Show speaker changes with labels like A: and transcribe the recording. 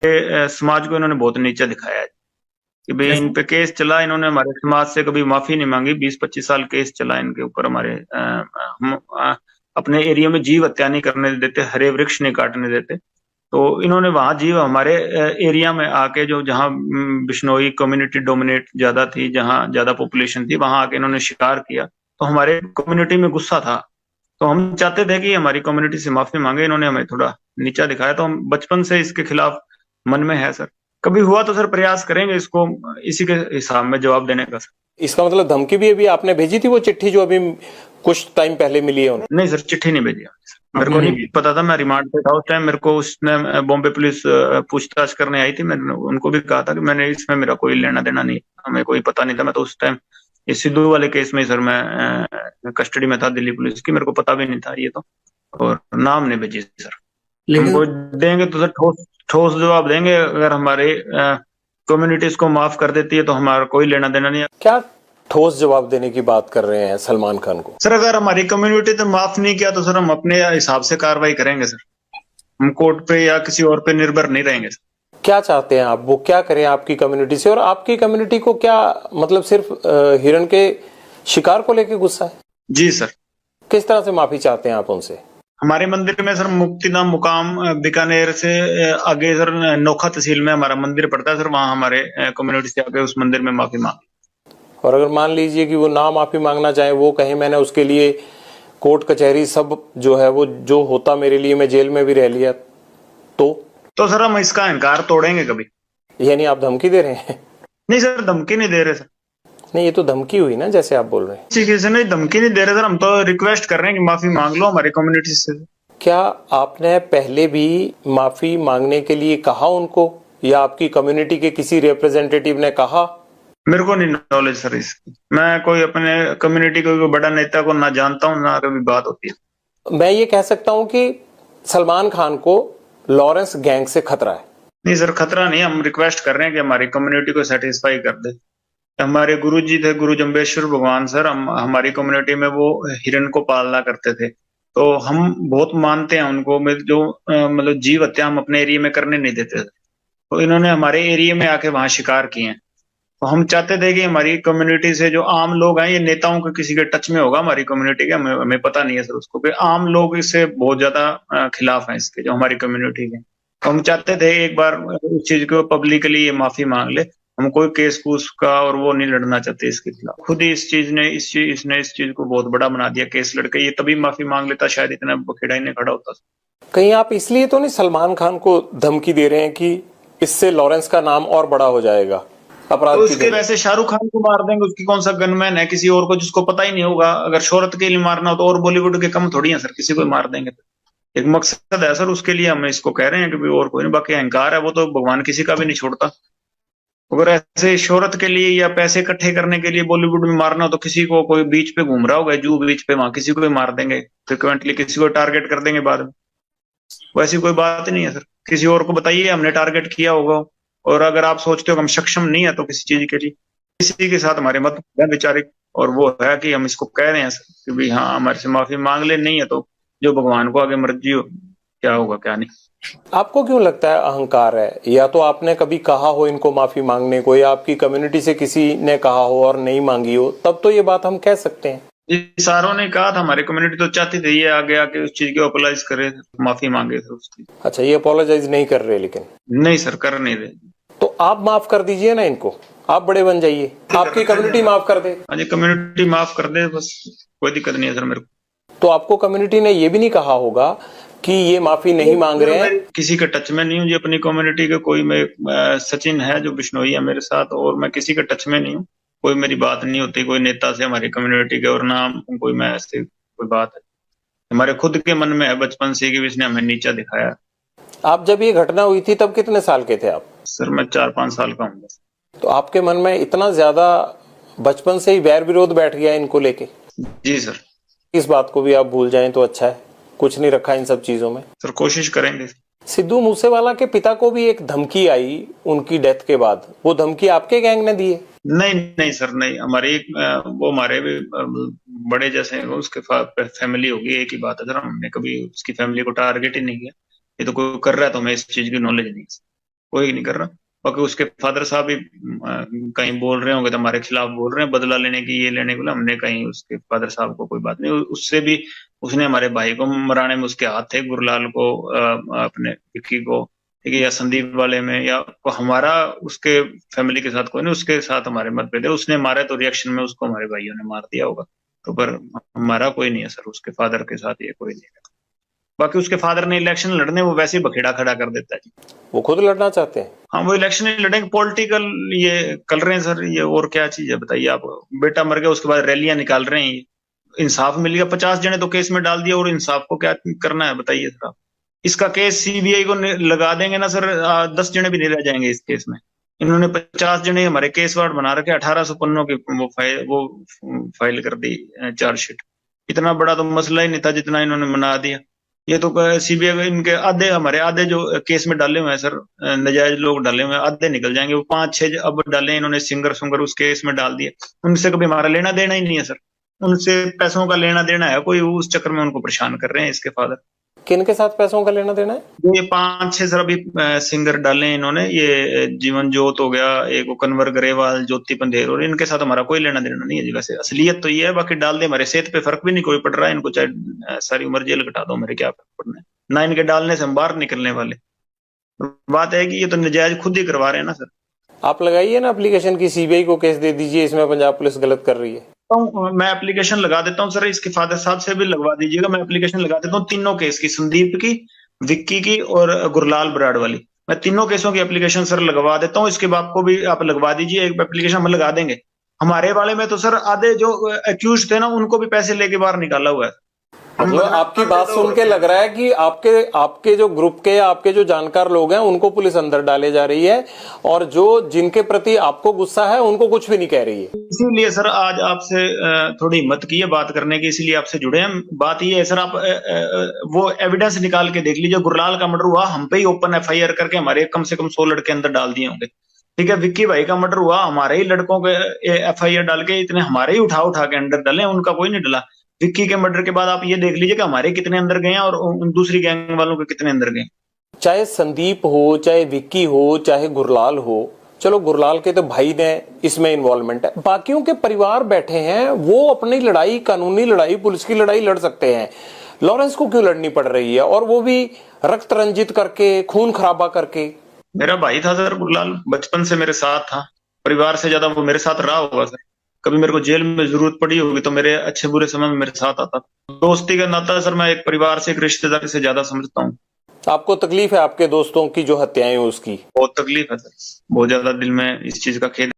A: समाज को इन्होंने बहुत नीचा दिखाया है कि भाई इन
B: जैसे
A: पे केस चला, इन्होंने हमारे समाज से कभी माफी नहीं मांगी। 20-25 साल केस चला इनके ऊपर हमारे। हम अपने एरिया में जीव हत्या नहीं करने देते, हरे वृक्ष नहीं काटने देते। तो इन्होंने वहां जीव हमारे एरिया में आके, जो जहाँ बिश्नोई कम्युनिटी डोमिनेट ज्यादा थी, जहाँ ज्यादा पॉपुलेशन थी, वहां आके इन्होंने शिकार किया। तो हमारे कम्युनिटी में गुस्सा था। तो हम चाहते थे कि हमारी कम्युनिटी से माफी मांगे, इन्होंने हमें थोड़ा नीचा दिखाया। तो हम बचपन से इसके खिलाफ मन में है सर। कभी हुआ तो सर प्रयास करेंगे इसको इसी के हिसाब में जवाब देने का सर।
B: इसका मतलब धमकी भी अभी आपने भेजी थी, वो चिट्ठी जो अभी कुछ टाइम पहले मिली है उन्हें?
A: नहीं सर, चिट्ठी नहीं भेजी सर। मेरे
B: आपने
A: को
B: नहीं
A: नहीं
B: भेजी?
A: पता था, मैं रिमांड पे था उस टाइम। मेरे को उसने बॉम्बे पुलिस पूछताछ करने आई थी। मैंने उनको भी कहा था कि मैंने इसमें मेरा कोई लेना देना नहीं, हमें कोई पता नहीं था। मैं तो उस टाइम इस सिद्धू वाले केस में सर मैं कस्टडी में था दिल्ली पुलिस की, मेरे को पता भी नहीं था ये तो। और नाम नहीं भेजी सर।
B: लेकिन
A: हमको देंगे तो सर ठोस ठोस जवाब देंगे। अगर हमारे कम्युनिटीज को माफ कर देती है तो हमारा कोई लेना देना नहीं है
B: क्या ठोस जवाब देने की बात कर रहे हैं सलमान खान को?
A: सर। अगर हमारी कम्युनिटी ने माफ नहीं किया तो सर हम अपने हिसाब से कार्रवाई करेंगे सर। हम कोर्ट पे या किसी और पे निर्भर नहीं रहेंगे सर।
B: क्या चाहते हैं आप, वो क्या करें आपकी कम्युनिटी से? और आपकी कम्युनिटी को क्या मतलब सिर्फ हिरण के शिकार को लेके गुस्सा है?
A: जी सर।
B: किस तरह से माफी चाहते हैं आप उनसे?
A: हमारे मंदिर में सर मुक्तिधाम मुकाम बीकानेर से आगे सर नोखा तहसील में हमारा मंदिर पड़ता है सर। वहाँ हमारे कम्युनिटी से आके उस मंदिर में माफी मांग।
B: और अगर मान लीजिए कि वो ना माफी मांगना चाहे, वो कहे मैंने उसके लिए कोर्ट कचहरी सब जो है वो जो होता मेरे लिए, मैं जेल में भी रह लिया, तो?
A: तो सर हम इसका अहंकार तोड़ेंगे कभी।
B: यानी आप धमकी दे रहे हैं?
A: नहीं सर, धमकी नहीं दे रहे सर।
B: नहीं, ये तो धमकी हुई ना, जैसे आप बोल रहे हैं।
A: किसी किसी ने धमकी नहीं दे रहे सर। हम तो रिक्वेस्ट कर रहे हैं कि माफी मांग लो हमारी कम्युनिटी से।
B: क्या आपने पहले भी माफी मांगने के लिए कहा उनको, या आपकी कम्युनिटी के किसी रिप्रेजेंटेटिव ने कहा?
A: मेरे को नहीं नॉलेज सर इसकी। मैं कोई अपने कम्युनिटी को कोई बड़ा नेता को ना जानता हूँ, ना कभी बात होती है।
B: मैं ये कह सकता हूं कि सलमान खान को लॉरेंस गैंग से खतरा है।
A: नहीं सर, खतरा नहीं। हम रिक्वेस्ट कर रहे हैं कि हमारी कम्युनिटी को सेटिस्फाई कर दे। हमारे गुरु जी थे, गुरु जम्बेश्वर भगवान सर। हम हमारी कम्युनिटी में वो हिरण को पालना करते थे। तो हम बहुत मानते हैं उनको। जो मतलब जीव हत्या हम अपने एरिया में करने नहीं देते थे। तो इन्होंने हमारे एरिया में आके वहां शिकार किए हैं। तो हम चाहते थे कि हमारी कम्युनिटी से जो आम लोग हैं, ये नेताओं के किसी के टच में होगा हमारी कम्युनिटी के, हमें हमें पता नहीं है सर उसको, कि आम लोग इससे बहुत ज्यादा खिलाफ हैं इसके, जो हमारी कम्युनिटी के। तो हम चाहते थे एक बार इस चीज को पब्लिकली ये माफी मांग ले। हम कोई केस कूस का और वो नहीं लड़ना चाहते इसके खिलाफ। खुद ही इस चीज ने इसने इस चीज को बहुत बड़ा बना दिया केस लड़के। ये तभी माफी मांग लेता, शायद इतना बखेड़ा ही नहीं खड़ा होता।
B: कहीं आप इसलिए तो नहीं सलमान खान को धमकी दे रहे हैं कि इससे लॉरेंस का नाम और बड़ा हो जाएगा
A: तो
B: अपराध की
A: उसके
B: दुनिया?
A: वैसे शाहरुख खान को मार देंगे, उसकी कौन सा गनमैन है किसी और को जिसको पता ही नहीं होगा। अगर शोहरत के लिए मारना हो तो और बॉलीवुड के कम थोड़ी है सर, किसी को मार देंगे तो। एक मकसद है सर उसके लिए, हम इसको कह रहे हैं कि और कोई नहीं। बाकी अहंकार है वो तो भगवान किसी का भी नहीं छोड़ता। अगर ऐसे शोहरत के लिए या पैसे इकट्ठे करने के लिए बॉलीवुड में मारना हो तो किसी को, कोई बीच पे घूम रहा होगा जू बीच पे, वहां किसी को भी मार देंगे फ्रिक्वेंटली, किसी को टारगेट कर देंगे बाद में। वैसी कोई बात नहीं है सर। किसी और को बताइए हमने टारगेट किया होगा। और अगर आप सोचते हो कि हम सक्षम नहीं है तो किसी चीज के लिए, किसी के साथ हमारे मत है वैचारिक, और वो है कि हम इसको कह रहे हैं सर कि भाई हाँ हमारे से माफी मांग ले। नहीं है तो जो भगवान को आगे मर्जी हो, क्या होगा क्या नहीं।
B: आपको क्यों लगता है अहंकार है? या तो आपने कभी कहा हो इनको माफी मांगने को, या आपकी कम्युनिटी से किसी ने कहा हो और नहीं मांगी हो, तब तो ये बात हम कह सकते हैं।
A: सारों ने कहा था, हमारी कम्युनिटी तो चाहती थी ये आगे आके उस चीज की अपोलाइज करे, माफी मांगे थे उसकी।
B: अच्छा, ये अपोलोजाइज नहीं कर रहे लेकिन?
A: नहीं सर, कर नहीं रहे।
B: तो आप माफ कर दीजिए ना इनको, आप बड़े बन जाइए, आपकी कम्युनिटी माफ कर दे।
A: हाँ जी, कम्युनिटी माफ कर दे बस, कोई दिक्कत नहीं है सर मेरे को।
B: तो आपको कम्युनिटी ने ये भी नहीं कहा होगा कि ये माफी नहीं मांग रहे हैं?
A: किसी के टच में नहीं हूँ जी अपनी कम्युनिटी के। कोई मैं सचिन है जो बिश्नोई है मेरे साथ, और मैं किसी के टच में नहीं हूँ। कोई मेरी बात नहीं होती कोई नेता से हमारी कम्युनिटी के, और ना कोई मैं ऐसे कोई बात है। हमारे खुद के मन में है बचपन से कि इसने हमें नीचा दिखाया।
B: आप जब ये घटना हुई थी तब कितने साल के थे आप?
A: सर मैं 4-5 साल का हूँ बस।
B: तो आपके मन में इतना ज्यादा बचपन से ही वैर विरोध बैठ गया इनको लेके?
A: जी सर।
B: इस बात को भी आप भूल जाएं तो अच्छा है, कुछ नहीं रखा इन सब चीजों में।
A: सर कोशिश करेंगे।
B: सिद्धू मूसेवाला के पिता को भी एक धमकी आई उनकी डेथ के बाद, वो धमकी आपके गैंग ने दी है?
A: नहीं नहीं सर, नहीं। हमारी वो हमारे भी बड़े जैसे हैं, उसके फैमिली होगी, एक ही बात है सर। हमने कभी उसकी फैमिली को टारगेट ही नहीं किया। ये तो कोई कर रहा है तो हमें इस चीज की नॉलेज नहीं है। कोई नहीं कर रहा। बाकी उसके फादर साहब भी कहीं बोल रहे होंगे तो हमारे खिलाफ बोल रहे हैं, बदला लेने की, ये लेने को। हमने कहीं उसके फादर साहब को कोई बात नहीं, उससे भी उसने हमारे भाई को मराने में उसके हाथ थे, गुरलाल को, अपने विक्की को, ठीक है, या संदीप वाले में, या हमारा उसके फैमिली के साथ कोई नहीं, उसके साथ हमारे मतभेद है। उसने मारा तो रिएक्शन में उसको हमारे भाइयों ने मार दिया होगा। तो पर हमारा कोई नहीं है सर, उसके फादर के साथ ये कोई नहीं है। बाकी उसके फादर ने इलेक्शन लड़ने, वो वैसे ही बखेड़ा खड़ा कर देता है जी।
B: वो खुद लड़ना चाहते हैं।
A: हाँ, वो इलेक्शन ही लड़ेंगे, पॉलिटिकल ये कर रहे हैं सर। ये और क्या चीज है बताइए आप। बेटा मर गया, उसके बाद रैलियां निकाल रहे हैं। इंसाफ मिल गया, 50 जने तो केस में डाल दिया, और इंसाफ को क्या करना है बताइए सर आप। इसका केस सीबीआई को लगा देंगे ना सर, 10 जने भी नहीं रह जाएंगे इस केस में। इन्होंने 50 जने हमारे केस वार्ड बना रखे, 1800 पन्नों की वो फाइल कर दी चार्जशीट। इतना बड़ा तो मसला ही नहीं था जितना इन्होंने बना दिया। ये तो सीबीआई इनके आधे, हमारे आधे जो केस में डाले हुए हैं सर, नजायज लोग डाले हुए हैं, आधे निकल जाएंगे। वो 5-6 अब डाले इन्होंने, सिंगर सुंगर उस केस में डाल दिए। उनसे कभी हमारा लेना देना ही नहीं है सर, उनसे पैसों का लेना देना है कोई, उस चक्कर में उनको परेशान कर रहे हैं इसके फादर।
B: किन के साथ पैसों का लेना देना है?
A: ये 5-6 सर अभी सिंगर डाले इन्होंने, ये जीवन जोत हो गया, एक वो कन्वर ग्रेवाल, ज्योति पंधेर, और इनके साथ हमारा कोई लेना देना नहीं है जी। वैसे असलियत तो ये है, बाकी डाल दे, हमारे सेहत पे फर्क भी नहीं कोई पड़ रहा है इनको, चाहे सारी उम्र जेल कटा दो, मेरे क्या फर्क पड़ना है ना। इनके डालने से हम बाहर निकलने वाले। बात है कि ये तो नजायज खुद ही करवा रहे हैं ना सर।
B: आप लगाइए ना एप्लीकेशन की, सीबीआई को केस दे दीजिए, इसमें पंजाब पुलिस गलत कर रही है।
A: तो मैं एप्लीकेशन लगा देता हूँ सर, इसके फादर साहब से भी लगवा दीजिएगा। मैं एप्लीकेशन लगा देता हूँ तीनों केस की, संदीप की, विक्की की और गुरलाल बराड़ वाली। मैं तीनों केसों की एप्लीकेशन सर लगवा देता हूँ। इसके बाप को भी आप लगवा दीजिए, एक एप्लीकेशन हम लगा देंगे। हमारे वाले में तो सर आधे जो अक्यूज थे ना, उनको भी पैसे लेके बाहर निकाला हुआ है।
B: मतलब आपकी बात सुन के लग रहा है कि आपके जो ग्रुप के, आपके जो जानकार लोग हैं, उनको पुलिस अंदर डाले जा रही है, और जो जिनके प्रति आपको गुस्सा है उनको कुछ भी नहीं कह रही है।
A: इसीलिए सर आज आपसे थोड़ी हिम्मत की है बात करने की, इसीलिए आपसे जुड़े हैं। बात ये है सर, आप वो एविडेंस निकाल के देख लीजिए। गुरलाल का मर्डर हुआ, हम पे ही ओपन एफआईआर करके हमारे कम से कम 100 लड़के अंदर डाल दिए होंगे, ठीक है। विक्की भाई का मर्डर हुआ, हमारे ही लड़कों के एफआईआर डाल के, इतने हमारे ही उठा उठा के अंदर डाले, उनका कोई नहीं डला। विक्की के मर्डर के बाद आप ये देख लीजिए कि हमारे कितने अंदर गए हैं और दूसरी गैंग वालों के कितने अंदर गए।
B: चाहे संदीप हो, चाहे विक्की हो, चाहे गुरलाल हो, चलो गुरलाल के तो भाई ने इसमें इन्वॉल्वमेंट है, बाकियों के परिवार बैठे हैं, वो अपनी लड़ाई, कानूनी लड़ाई, पुलिस की लड़ाई लड़ सकते हैं। लॉरेंस को क्यों लड़नी पड़ रही है, और वो भी रक्त रंजित करके, खून खराबा करके?
A: मेरा भाई था सर गुरलाल, बचपन से मेरे साथ था, परिवार से ज्यादा वो मेरे साथ रहा होगा सर। कभी मेरे को जेल में जरूरत पड़ी होगी तो मेरे अच्छे बुरे समय में मेरे साथ आता। दोस्ती का नाता सर मैं एक परिवार से, एक रिश्तेदारी से ज्यादा समझता हूँ।
B: आपको तकलीफ है आपके दोस्तों की जो हत्याएं हुई उसकी?
A: बहुत तकलीफ है सर, बहुत ज्यादा दिल में इस चीज का खेद